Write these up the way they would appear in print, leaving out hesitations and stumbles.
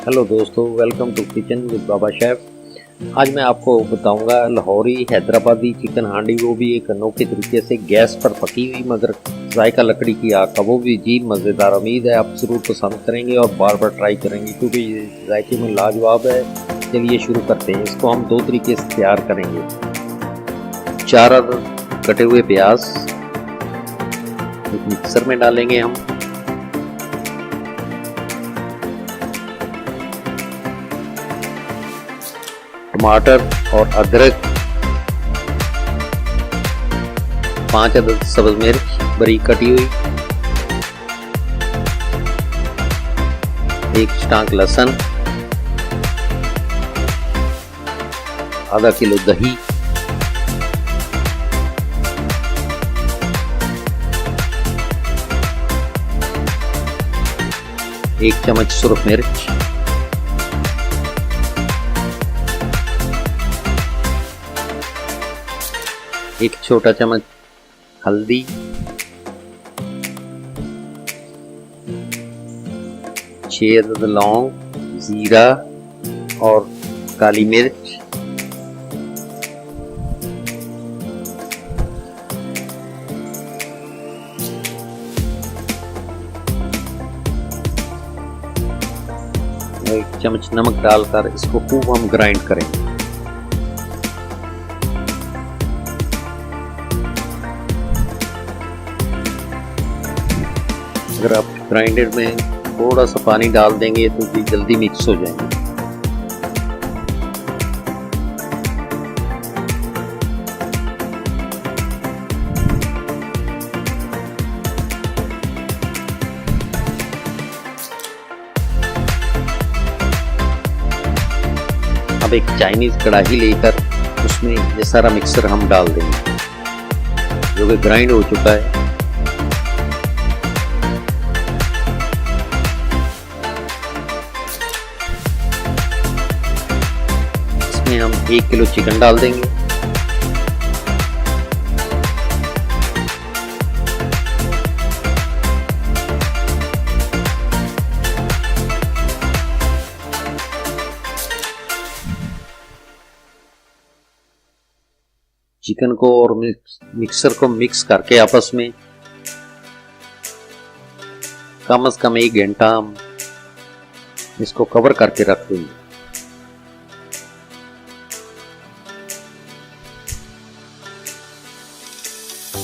Hello दोस्तों, welcome to kitchen with Baba chef. आज मैं आपको बताऊंगा लाहौरी हैदराबादी चिकन हांडी, वो भी एक अनोखे तरीके से गैस पर पकी हुई मगर जायका लकड़ी की आग का, वो भी जी मज़ेदार। उम्मीद है आप ज़रूर पसंद करेंगे और बार बार ट्राई करेंगे क्योंकि ये जायके में लाजवाब है। चलिए शुरू करते हैं। इसको हम दो तरीके से तैयार करेंगे। 4 अदद कटे हुए प्याज एक मिक्सर में डालेंगे हम। टमाटर और अदरक, 5 अदद सब्ज मिर्च बारीक कटी हुई, 1 स्टांक लहसुन, आधा किलो दही, एक चम्मच सुरख मिर्च, एक छोटा चम्मच हल्दी, 6 अदद लौंग, जीरा और काली मिर्च, एक चम्मच नमक डालकर इसको खूब हम ग्राइंड करेंगे। अगर आप ग्राइंडर में थोड़ा सा पानी डाल देंगे तो ये जल्दी मिक्स हो जाएंगे। अब एक चाइनीज कढ़ाई लेकर उसमें ये सारा मिक्सर हम डाल देंगे जो कि ग्राइंड हो चुका है। हम 1 किलो चिकन डाल देंगे। चिकन को और मिक्सर को मिक्स करके आपस में कम से कम 1 घंटा हम इसको कवर करके रख देंगे।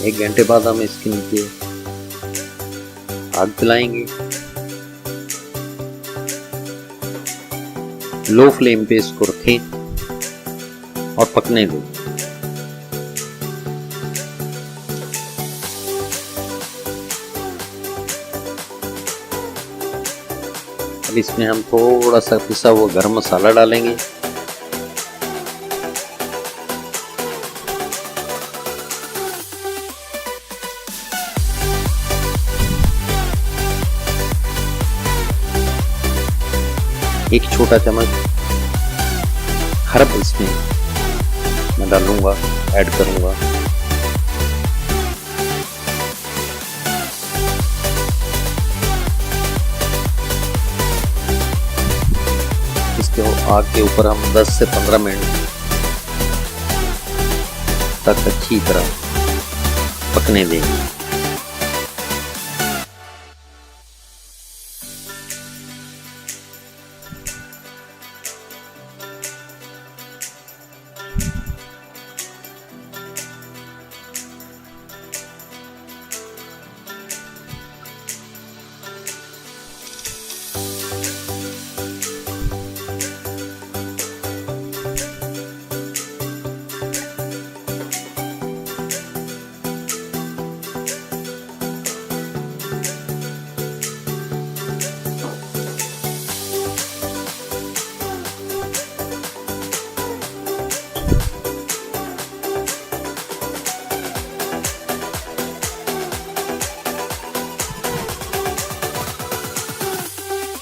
1 घंटे बाद हम इसके नीचे आग जलाएंगे। लो फ्लेम पे इसको रखें और पकने दें। अब इसमें हम थोड़ा सा पिसा हुआ गरम मसाला डालेंगे। एक छोटा चम्मच हर्ब इसमें मैं डालूंगा, ऐड करूंगा। इसके आग के ऊपर हम 10 से 15 मिनट तक अच्छी तरह पकने देंगे।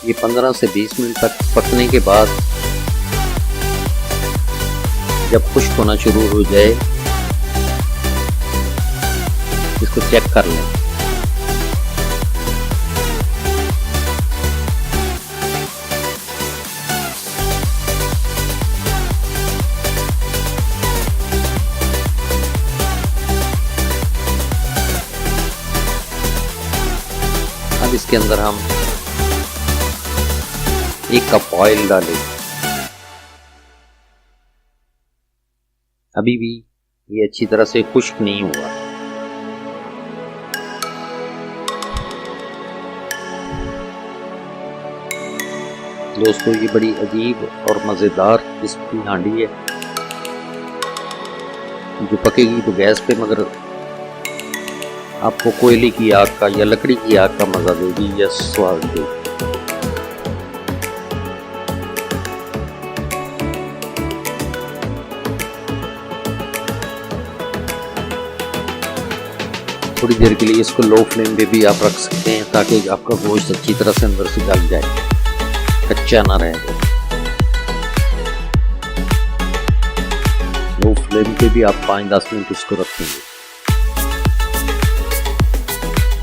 ये 15 से 20 मिनट तक पकने के बाद जब खुश्क होना शुरू हो जाए इसको चेक कर लें। इसके अंदर हम 1 कप ऑयल डालें। अभी भी ये अच्छी तरह से खुश्क नहीं हुआ। दोस्तों ये बड़ी अजीब और मज़ेदार किस्म की हांडी है जो पकेगी तो गैस पे, मगर आपको कोयले की आग का या लकड़ी की आग का मज़ा देगी या स्वाद देगी। थोड़ी देर के लिए इसको लो फ्लेम पे भी आप रख सकते हैं ताकि आपका गोश्त अच्छी तरह से अंदर से गल जाए, कच्चा ना रहे। लो फ्लेम पे भी आप 5-10 मिनट इसको रखेंगे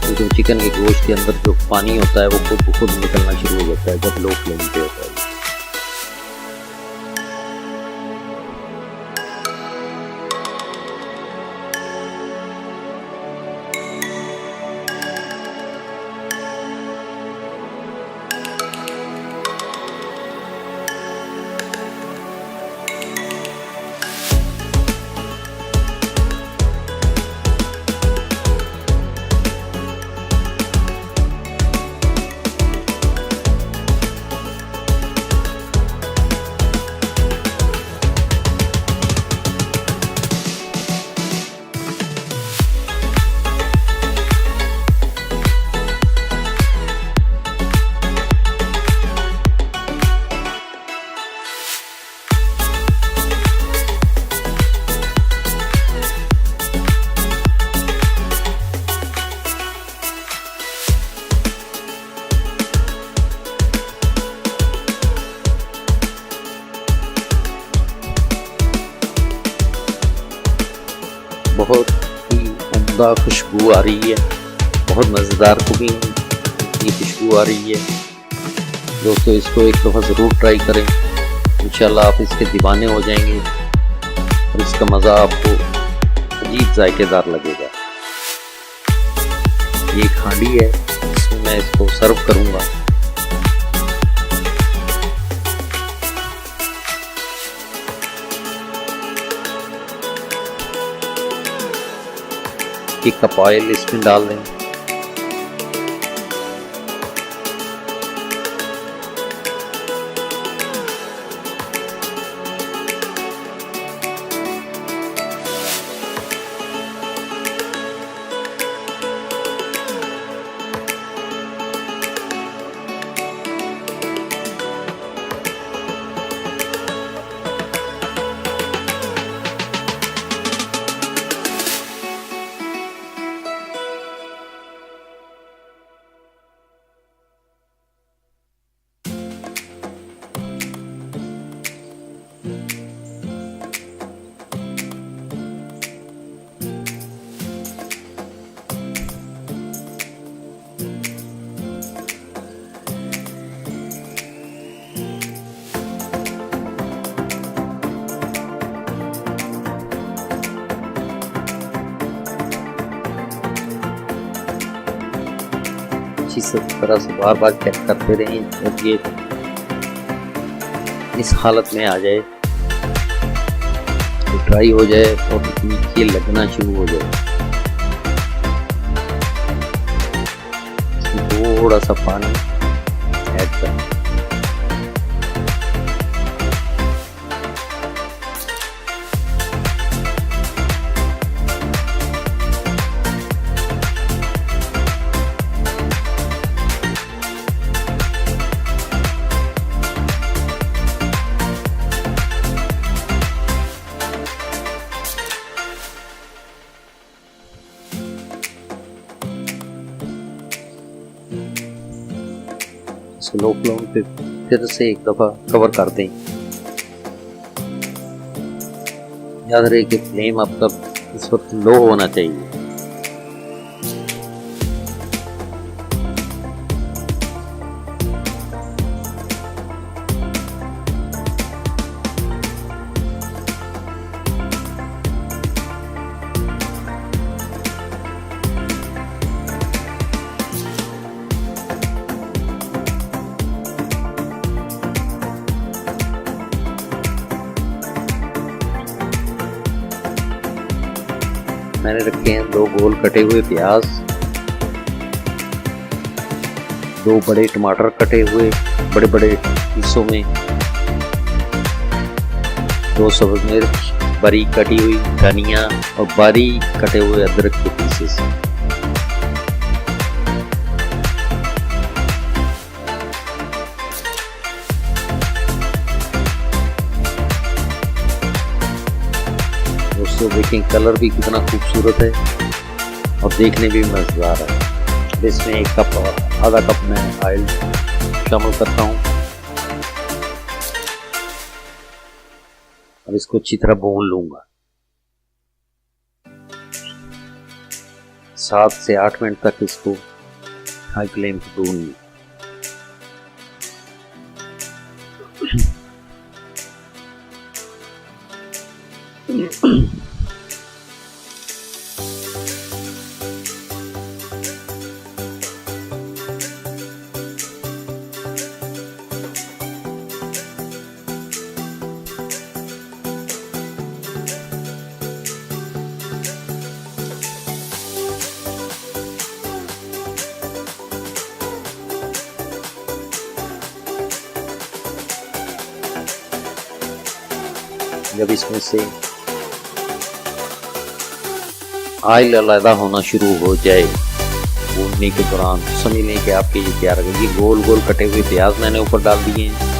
तो चिकन के गोश्त के अंदर जो पानी होता है वो खुद ब खुद निकलना शुरू हो जाता है जब लो फ्लेम पे होता है। बहुत ही उम्दा खुशबू आ रही है, बहुत मज़ेदार कुकिंग की खुशबू आ रही है। दोस्तों इसको एक दफ़ा ज़रूर ट्राई करें, इंशाल्लाह आप इसके दीवाने हो जाएंगे और इसका मज़ा आपको अजीब जायकेदार लगेगा। ये एक हांडी है इसमें मैं इसको सर्व करूँगा। एक कप ऑयल इसमें डाल दें। अच्छी तरह से बार बार चेक करते रहें जब ये इस हालत में आ जाए, तो ड्राई हो जाए और नीचे लगना शुरू हो जाए। इसमें थोड़ा सा पानी ऐड करें। लो फ्लेम पे फिर से एक दफ़ा कवर कर दें। याद रहे कि फ्लेम आपका इस वक्त लो होना चाहिए। मैंने रखे हैं 2 गोल कटे हुए प्याज, 2 बड़े टमाटर कटे हुए बड़े बड़े हिस्सों में, 2 सब्ज मिर्च बारीक कटी हुई, धनिया और बारीक कटे हुए अदरक के पीसेस। दोस्तों देखें कलर भी कितना खूबसूरत है और देखने भी मजेदार है। इसमें 1 कप और आधा कप मैं ऑयल शामिल करता हूँ और इसको अच्छी तरह भून लूंगा। 7 से 8 मिनट तक इसको हाई फ्लेम पे भून लूँ। जब इसमें से ऑयल अलग होना शुरू हो जाए भूनने के दौरान, समझ लें कि आपके ये तैयार है। ये गोल गोल कटे हुए प्याज मैंने ऊपर डाल दिए हैं।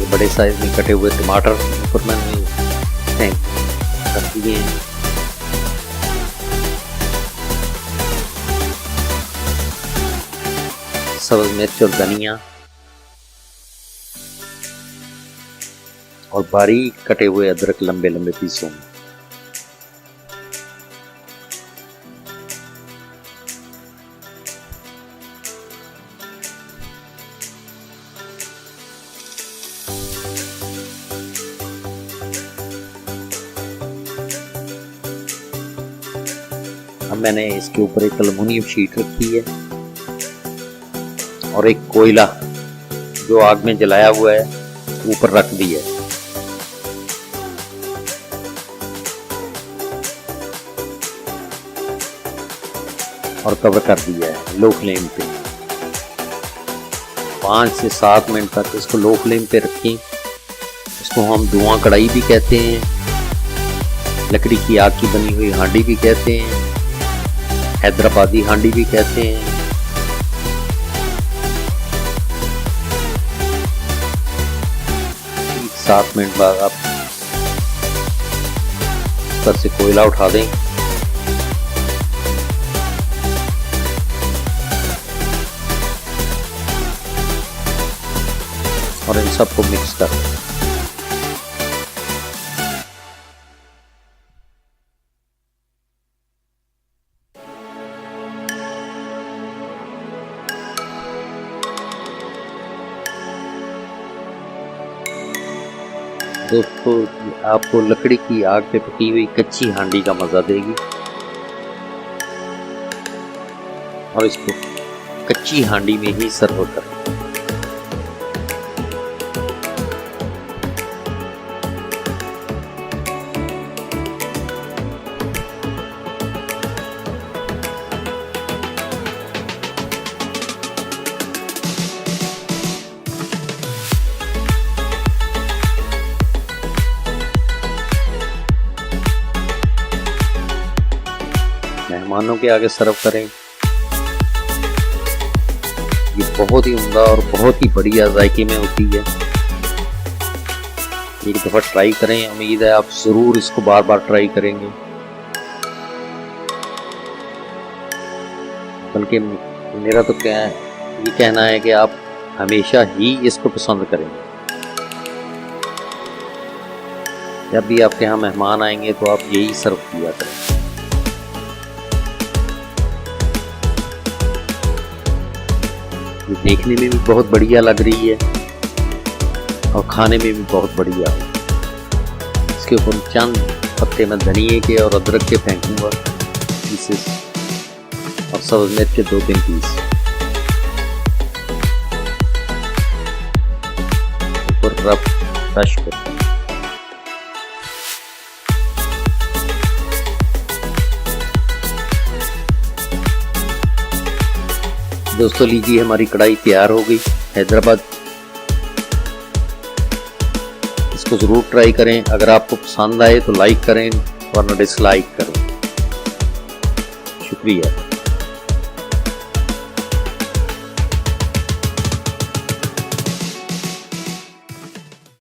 ये बड़े साइज में कटे हुए टमाटर ऊपर मैंने रख दिए हैं। सब्ज मिर्च और धनिया और बारीक कटे हुए अदरक लंबे लंबे पीसों में। अब मैंने इसके ऊपर एक एल्युमिनियम शीट रखी है और एक कोयला जो आग में जलाया हुआ है ऊपर रख दिया है। और कवर कर दिया है लो फ्लेम पे। 5 से 7 मिनट तक इसको लो फ्लेम पे रखें। इसको हम धुआं कढ़ाई भी कहते हैं, लकड़ी की आग की बनी हुई हांडी भी कहते हैं, हैदराबादी हांडी भी कहते हैं। 7 मिनट बाद आप ऊपर से कोयला उठा दें और इन सबको मिक्स कर दें। दोस्तों आपको लकड़ी की आग पे पकी हुई कच्ची हांडी का मजा देगी और इसको कच्ची हांडी में ही सर्व करें। मेहमानों के आगे सर्व करें। ये बहुत ही उम्दा और बहुत ही बढ़िया जायके में होती है। एक दफ़ा ट्राई करें, उम्मीद है आप ज़रूर इसको बार बार ट्राई करेंगे। बल्कि मेरा तो ये कहना है कि आप हमेशा ही इसको पसंद करेंगे। जब भी आपके यहाँ मेहमान आएंगे तो आप यही सर्व किया करें। ये देखने में भी बहुत बढ़िया लग रही है और खाने में भी बहुत बढ़िया है। इसके ऊपर चंद पत्ते मैं धनिए के और अदरक के फेंकूंगा पीसेस। और सब्ज मिर्च के 2-3 पीस। ऊपर रफ क्रश कर। दोस्तों लीजिए हमारी कढ़ाई तैयार हो गई हैदराबाद। इसको ज़रूर ट्राई करें। अगर आपको पसंद आए तो लाइक करें वरना डिसलाइक करें। शुक्रिया।